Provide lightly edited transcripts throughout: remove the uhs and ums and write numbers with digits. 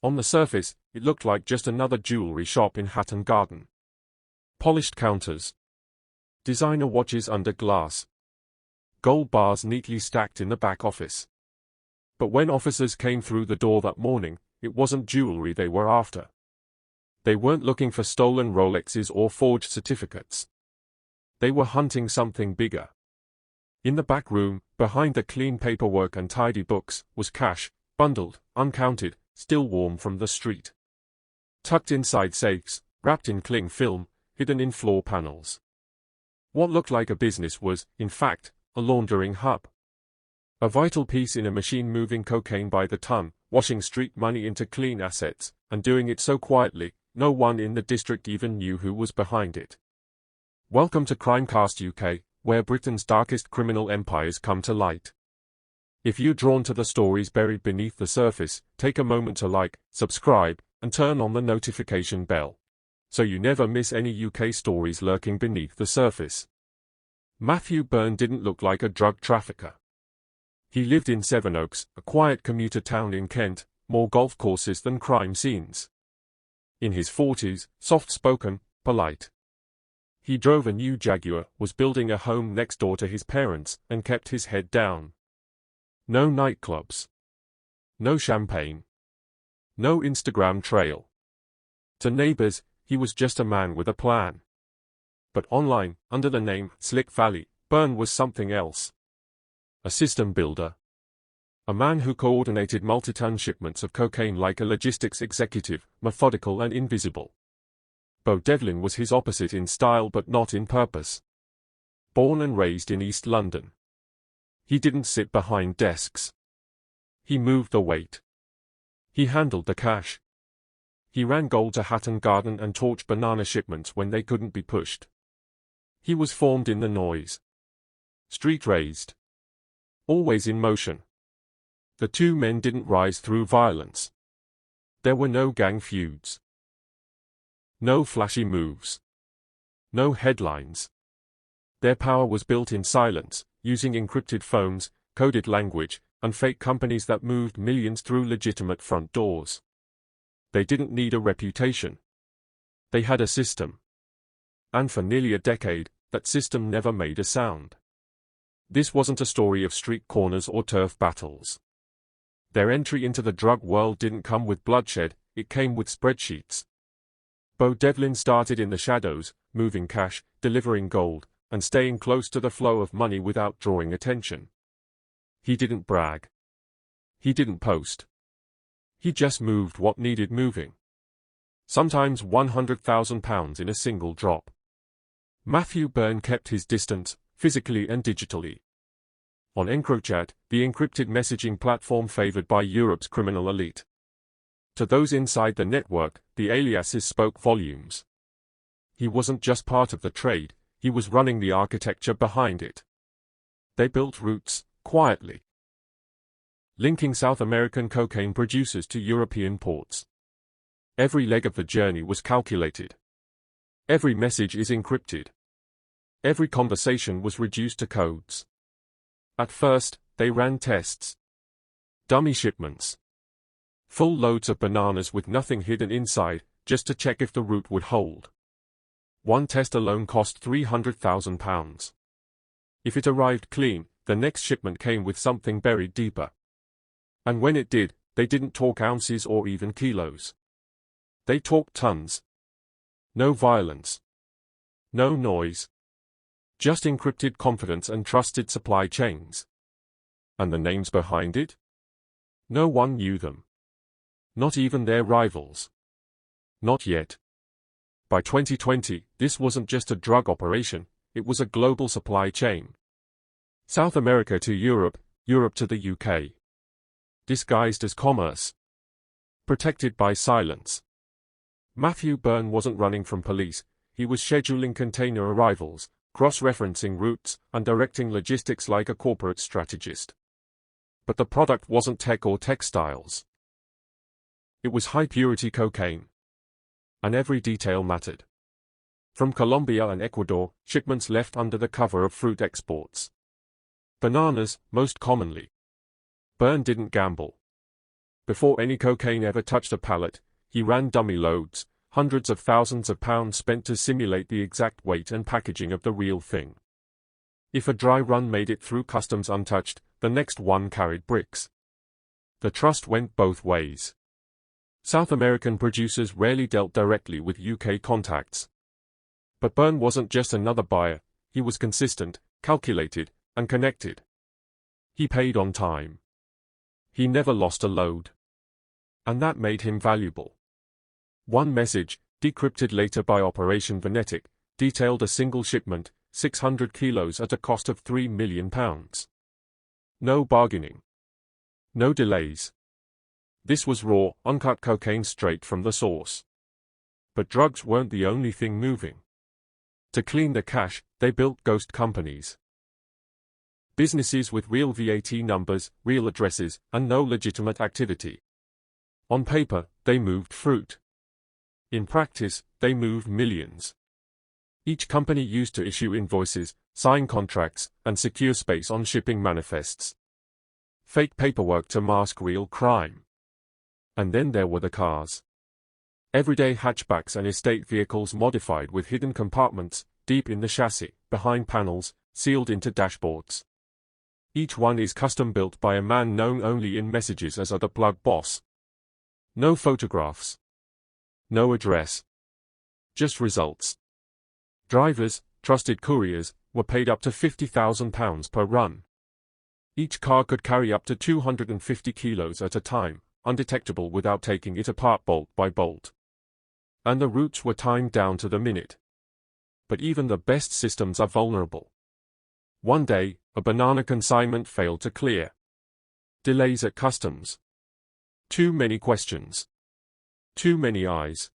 On the surface, it looked like just another jewelry shop in Hatton Garden. Polished counters. Designer watches under glass. Gold bars neatly stacked in the back office. But when officers came through the door that morning, it wasn't jewelry they were after. They weren't looking for stolen Rolexes or forged certificates. They were hunting something bigger. In the back room, behind the clean paperwork and tidy books, was cash, bundled, uncounted, still warm from the street. Tucked inside safes, wrapped in cling film, hidden in floor panels. What looked like a business was, in fact, a laundering hub. A vital piece in a machine moving cocaine by the ton, washing street money into clean assets, and doing it so quietly, no one in the district even knew who was behind it. Welcome to Crimecast UK, where Britain's darkest criminal empires come to light. If you're drawn to the stories buried beneath the surface, take a moment to like, subscribe, and turn on the notification bell, so you never miss any UK stories lurking beneath the surface. Matthew Byrne didn't look like a drug trafficker. He lived in Sevenoaks, a quiet commuter town in Kent, more golf courses than crime scenes. In his 40s, soft-spoken, polite. He drove a new Jaguar, was building a home next door to his parents, and kept his head down. No nightclubs. No champagne. No Instagram trail. To neighbors, he was just a man with a plan. But online, under the name Slick Valley, Byrne was something else. A system builder. A man who coordinated multi-ton shipments of cocaine like a logistics executive, methodical and invisible. Bo Devlin was his opposite in style but not in purpose. Born and raised in East London. He didn't sit behind desks. He moved the weight. He handled the cash. He ran gold to Hatton Garden and torched banana shipments when they couldn't be pushed. He was formed in the noise. Street-raised. Always in motion. The two men didn't rise through violence. There were no gang feuds. No flashy moves. No headlines. Their power was built in silence, using encrypted phones, coded language, and fake companies that moved millions through legitimate front doors. They didn't need a reputation. They had a system. And for nearly a decade, that system never made a sound. This wasn't a story of street corners or turf battles. Their entry into the drug world didn't come with bloodshed, it came with spreadsheets. Bo Devlin started in the shadows, moving cash, delivering gold, and staying close to the flow of money without drawing attention. He didn't brag. He didn't post. He just moved what needed moving. Sometimes £100,000 in a single drop. Matthew Byrne kept his distance, physically and digitally. On encrypted, the encrypted messaging platform favored by Europe's criminal elite. To those inside the network, the aliases spoke volumes. He wasn't just part of the trade, he was running the architecture behind it. They built routes, quietly. Linking South American cocaine producers to European ports. Every leg of the journey was calculated. Every message is encrypted. Every conversation was reduced to codes. At first, they ran tests. Dummy shipments. Full loads of bananas with nothing hidden inside, just to check if the route would hold. One test alone cost £300,000. If it arrived clean, the next shipment came with something buried deeper. And when it did, they didn't talk ounces or even kilos. They talked tons. No violence. No noise. Just encrypted confidence and trusted supply chains. And the names behind it? No one knew them. Not even their rivals. Not yet. By 2020, this wasn't just a drug operation, it was a global supply chain. South America to Europe, Europe to the UK. Disguised as commerce. Protected by silence. Matthew Byrne wasn't running from police, he was scheduling container arrivals, cross-referencing routes, and directing logistics like a corporate strategist. But the product wasn't tech or textiles. It was high-purity cocaine. And every detail mattered. From Colombia and Ecuador, shipments left under the cover of fruit exports. Bananas, most commonly. Byrne didn't gamble. Before any cocaine ever touched a pallet, he ran dummy loads, hundreds of thousands of pounds spent to simulate the exact weight and packaging of the real thing. If a dry run made it through customs untouched, the next one carried bricks. The trust went both ways. South American producers rarely dealt directly with UK contacts. But Byrne wasn't just another buyer, he was consistent, calculated, and connected. He paid on time. He never lost a load. And that made him valuable. One message, decrypted later by Operation Venetic, detailed a single shipment, 600 kilos at a cost of £3 million. No bargaining. No delays. This was raw, uncut cocaine straight from the source. But drugs weren't the only thing moving. To clean the cash, they built ghost companies. Businesses with real VAT numbers, real addresses, and no legitimate activity. On paper, they moved fruit. In practice, they moved millions. Each company used to issue invoices, sign contracts, and secure space on shipping manifests. Fake paperwork to mask real crime. And then there were the cars. Everyday hatchbacks and estate vehicles modified with hidden compartments, deep in the chassis, behind panels, sealed into dashboards. Each one is custom built by a man known only in messages as the plug boss. No photographs. No address. Just results. Drivers, trusted couriers, were paid up to £50,000 per run. Each car could carry up to 250 kilos at a time, undetectable without taking it apart bolt by bolt. And the routes were timed down to the minute. But even the best systems are vulnerable. One day, a banana consignment failed to clear. Delays at customs. Too many questions. Too many eyes.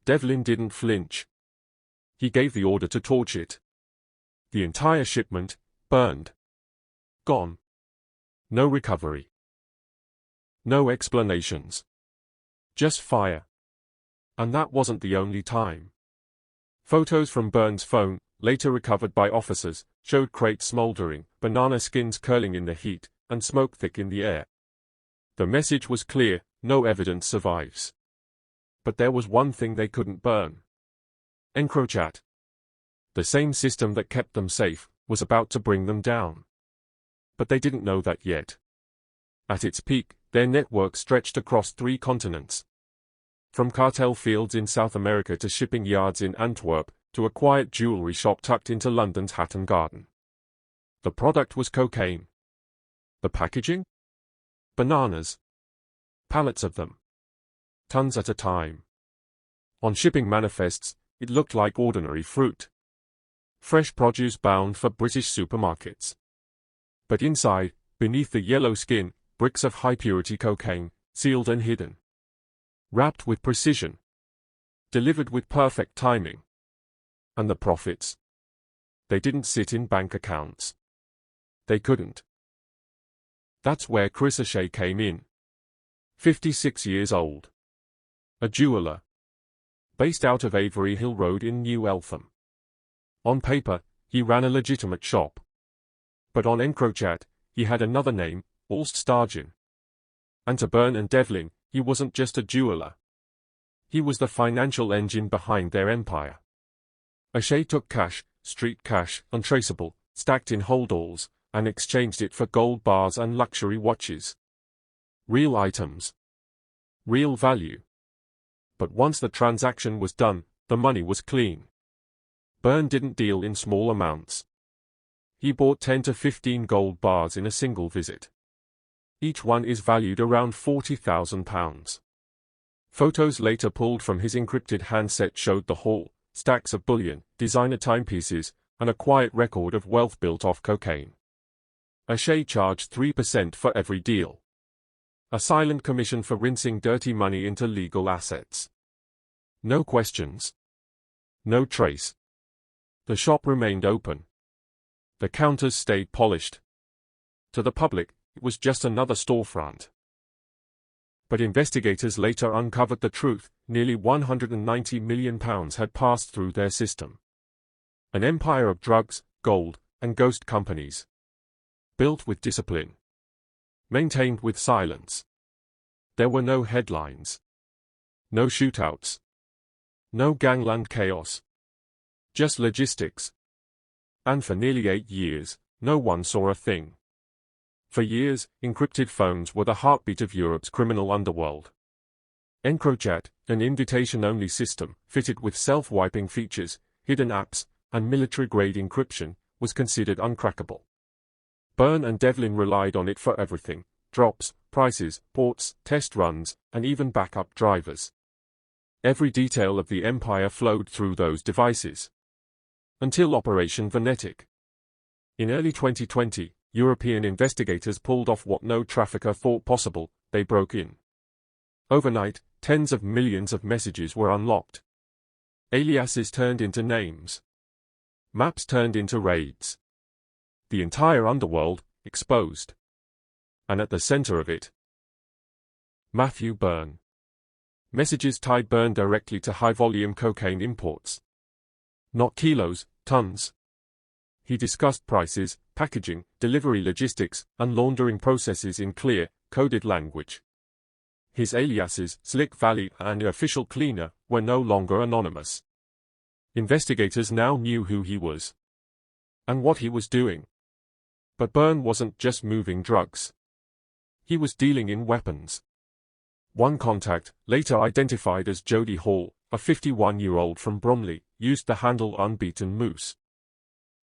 Devlin didn't flinch. He gave the order to torch it. The entire shipment, burned. Gone. No recovery. No explanations. Just fire. And that wasn't the only time. Photos from Byrne's phone, later recovered by officers, showed crates smoldering, banana skins curling in the heat, and smoke thick in the air. The message was clear, no evidence survives. But there was one thing they couldn't burn. encrypted. The same system that kept them safe was about to bring them down. But they didn't know that yet. At its peak, their network stretched across 3 continents. From cartel fields in South America to shipping yards in Antwerp, to a quiet jewelry shop tucked into London's Hatton Garden. The product was cocaine. The packaging? Bananas. Pallets of them. Tons at a time. On shipping manifests, it looked like ordinary fruit. Fresh produce bound for British supermarkets. But inside, beneath the yellow skin, bricks of high-purity cocaine, sealed and hidden. Wrapped with precision. Delivered with perfect timing. And the profits? They didn't sit in bank accounts. They couldn't. That's where Chris O'Shea came in. 56 years old. A jeweler. Based out of Avery Hill Road in New Eltham. On paper, he ran a legitimate shop. But on encrochat, he had another name, Alst Stargin. And to Byrne and Devlin, he wasn't just a jeweler. He was the financial engine behind their empire. O'Shea took cash, street cash, untraceable, stacked in holdalls, and exchanged it for gold bars and luxury watches. Real items. Real value. But once the transaction was done, the money was clean. Byrne didn't deal in small amounts. He bought 10 to 15 gold bars in a single visit. Each one is valued around £40,000. Photos later pulled from his encrypted handset showed the haul, stacks of bullion, designer timepieces, and a quiet record of wealth built off cocaine. O'Shea charged 3% for every deal. A silent commission for rinsing dirty money into legal assets. No questions. No trace. The shop remained open. The counters stayed polished. To the public, it was just another storefront. But investigators later uncovered the truth, nearly £190 million had passed through their system. An empire of drugs, gold, and ghost companies. Built with discipline. Maintained with silence. There were no headlines. No shootouts. No gangland chaos. Just logistics. And for nearly 8 years, no one saw a thing. For years, encrypted phones were the heartbeat of Europe's criminal underworld. Encrochat, an invitation-only system, fitted with self-wiping features, hidden apps, and military-grade encryption, was considered uncrackable. Byrne and Devlin relied on it for everything: drops, prices, ports, test runs, and even backup drivers. Every detail of the empire flowed through those devices. Until Operation Venetic. In early 2020, European investigators pulled off what no trafficker thought possible: they broke in. Overnight, tens of millions of messages were unlocked. Aliases turned into names. Maps turned into raids. The entire underworld, exposed. And at the center of it, Matthew Byrne. Messages tied Byrne directly to high-volume cocaine imports. Not kilos, tons. He discussed prices, packaging, delivery logistics, and laundering processes in clear, coded language. His aliases, Slick Valley and Official Cleaner, were no longer anonymous. Investigators now knew who he was and what he was doing. But Byrne wasn't just moving drugs. He was dealing in weapons. One contact, later identified as Jody Hall, a 51-year-old from Bromley, used the handle Unbeaten Moose.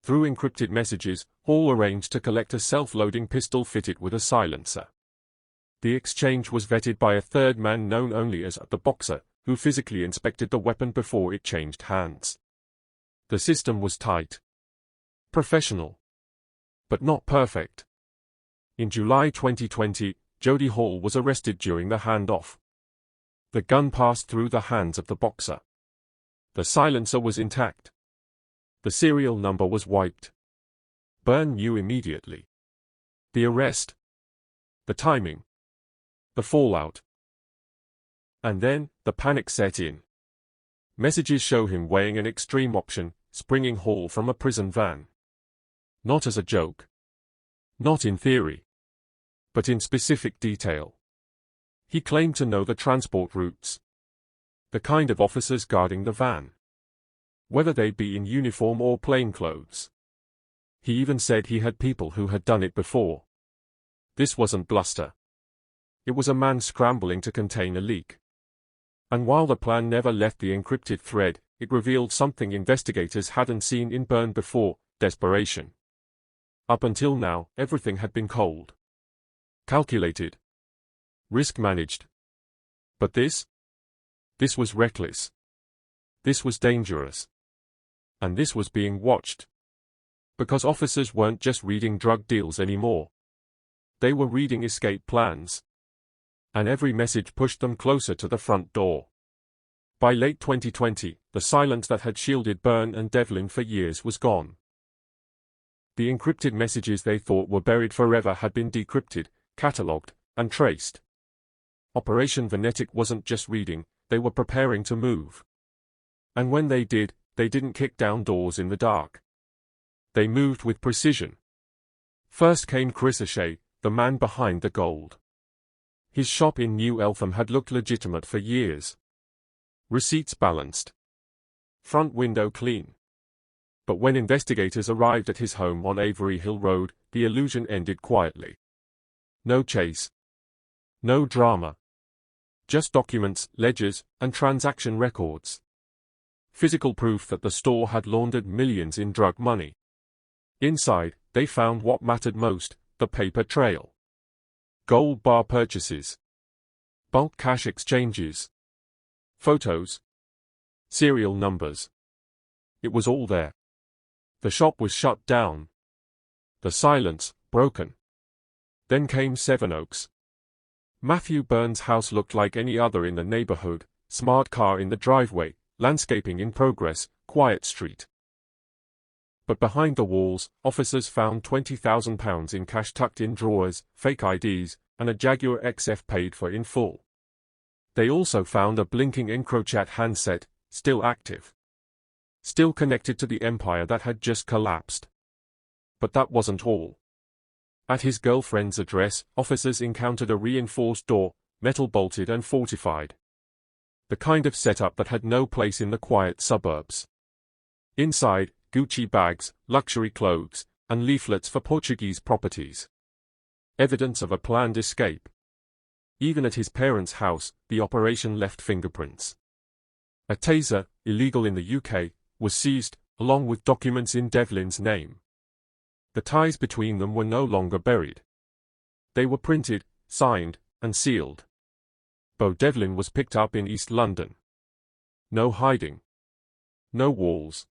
Through encrypted messages, Hall arranged to collect a self-loading pistol fitted with a silencer. The exchange was vetted by a third man known only as the Boxer, who physically inspected the weapon before it changed hands. The system was tight. Professional. But not perfect. In July 2020, Jody Hall was arrested during the handoff. The gun passed through the hands of the Boxer. The silencer was intact. The serial number was wiped. Byrne knew immediately. The arrest. The timing. The fallout. And then, the panic set in. Messages show him weighing an extreme option: springing Hall from a prison van. Not as a joke. Not in theory. But in specific detail. He claimed to know the transport routes. The kind of officers guarding the van. Whether they'd be in uniform or plainclothes. He even said he had people who had done it before. This wasn't bluster. It was a man scrambling to contain a leak. And while the plan never left the encrypted thread, it revealed something investigators hadn't seen in Byrne before: desperation. Up until now, everything had been cold. Calculated. Risk managed. But this? This was reckless. This was dangerous. And this was being watched. Because officers weren't just reading drug deals anymore. They were reading escape plans. And every message pushed them closer to the front door. By late 2020, the silence that had shielded Byrne and Devlin for years was gone. The encrypted messages they thought were buried forever had been decrypted, catalogued, and traced. Operation Venetic wasn't just reading, they were preparing to move. And when they did, they didn't kick down doors in the dark. They moved with precision. First came Chris O'Shea, the man behind the gold. His shop in New Eltham had looked legitimate for years. Receipts balanced. Front window clean. But when investigators arrived at his home on Avery Hill Road, the illusion ended quietly. No chase. No drama. Just documents, ledgers, and transaction records. Physical proof that the store had laundered millions in drug money. Inside, they found what mattered most: the paper trail. Gold bar purchases. Bulk cash exchanges. Photos. Serial numbers. It was all there. The shop was shut down. The silence, broken. Then came Sevenoaks. Matthew Byrne's house looked like any other in the neighborhood: smart car in the driveway, landscaping in progress, quiet street. But behind the walls, officers found £20,000 in cash tucked in drawers, fake IDs, and a Jaguar XF paid for in full. They also found a blinking encrochat handset, still active. Still connected to the empire that had just collapsed. But that wasn't all. At his girlfriend's address, officers encountered a reinforced door, metal bolted and fortified. The kind of setup that had no place in the quiet suburbs. Inside, Gucci bags, luxury clothes, and leaflets for Portuguese properties. Evidence of a planned escape. Even at his parents' house, the operation left fingerprints. A taser, illegal in the UK, was seized, along with documents in Devlin's name. The ties between them were no longer buried. They were printed, signed, and sealed. Bo Devlin was picked up in East London. No hiding. No walls.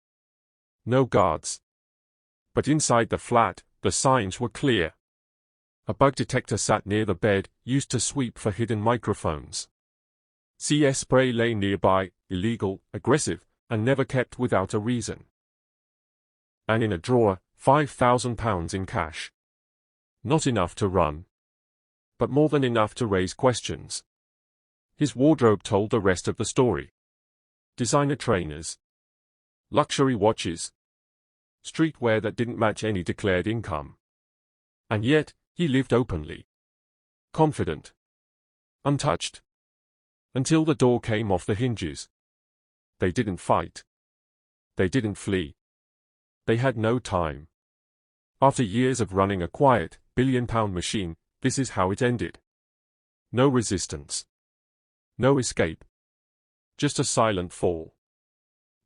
No guards. But inside the flat, the signs were clear. A bug detector sat near the bed, used to sweep for hidden microphones. CS spray lay nearby, illegal, aggressive, and never kept without a reason. And in a drawer, £5,000 in cash. Not enough to run. But more than enough to raise questions. His wardrobe told the rest of the story. Designer trainers. Luxury watches. Streetwear that didn't match any declared income. And yet, he lived openly. Confident. Untouched. Until the door came off the hinges. They didn't fight. They didn't flee. They had no time. After years of running a quiet, billion-pound machine, this is how it ended. No resistance. No escape. Just a silent fall.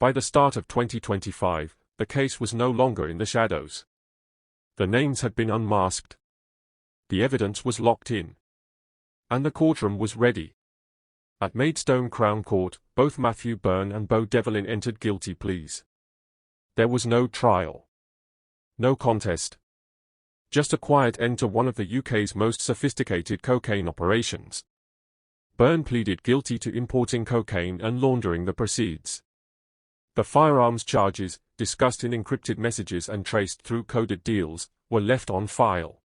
By the start of 2025, the case was no longer in the shadows. The names had been unmasked. The evidence was locked in. And the courtroom was ready. At Maidstone Crown Court, both Matthew Byrne and Bo Devlin entered guilty pleas. There was no trial. No contest. Just a quiet end to one of the UK's most sophisticated cocaine operations. Byrne pleaded guilty to importing cocaine and laundering the proceeds. The firearms charges, discussed in encrypted messages and traced through coded deals, were left on file.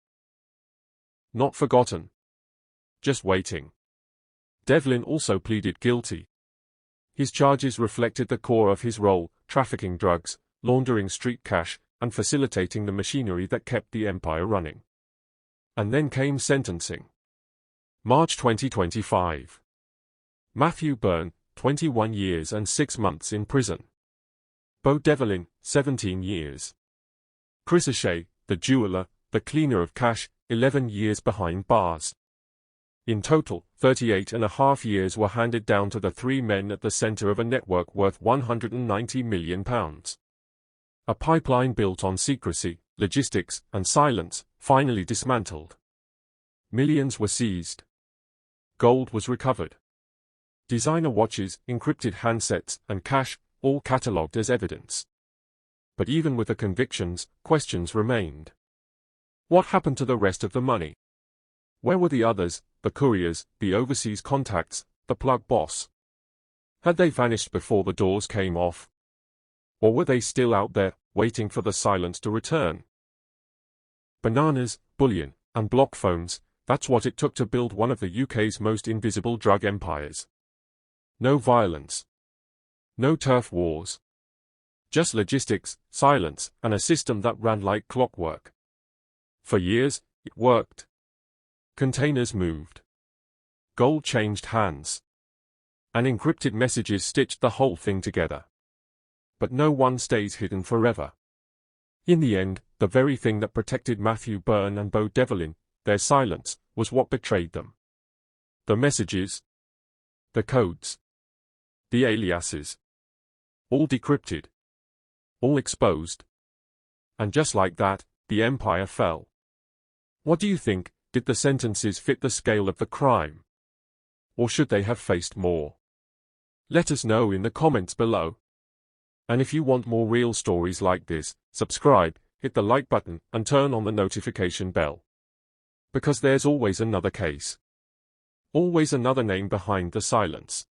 Not forgotten. Just waiting. Devlin also pleaded guilty. His charges reflected the core of his role, trafficking drugs, laundering street cash, and facilitating the machinery that kept the empire running. And then came sentencing. March 2025. Matthew Byrne, 21 years and 6 months in prison. Bo Devlin, 17 years. Chris O'Shea, the jeweler, the cleaner of cash, 11 years behind bars. In total, 38.5 years were handed down to the three men at the center of a network worth £190 million. A pipeline built on secrecy, logistics, and silence, finally dismantled. Millions were seized. Gold was recovered. Designer watches, encrypted handsets, and cash, all catalogued as evidence. But even with the convictions, questions remained. What happened to the rest of the money? Where were the others, the couriers, the overseas contacts, the plug boss? Had they vanished before the doors came off? Or were they still out there, waiting for the silence to return? Bananas, bullion, and block phones, that's what it took to build one of the UK's most invisible drug empires. No violence. No turf wars. Just logistics, silence, and a system that ran like clockwork. For years, it worked. Containers moved. Gold changed hands. And encrypted messages stitched the whole thing together. But no one stays hidden forever. In the end, the very thing that protected Matthew Byrne and Bo Devlin, their silence, was what betrayed them. The messages. The codes. The aliases. All decrypted. All exposed. And just like that, the empire fell. What do you think? Did the sentences fit the scale of the crime? Or should they have faced more? Let us know in the comments below. And if you want more real stories like this, subscribe, hit the like button, and turn on the notification bell. Because there's always another case. Always another name behind the silence.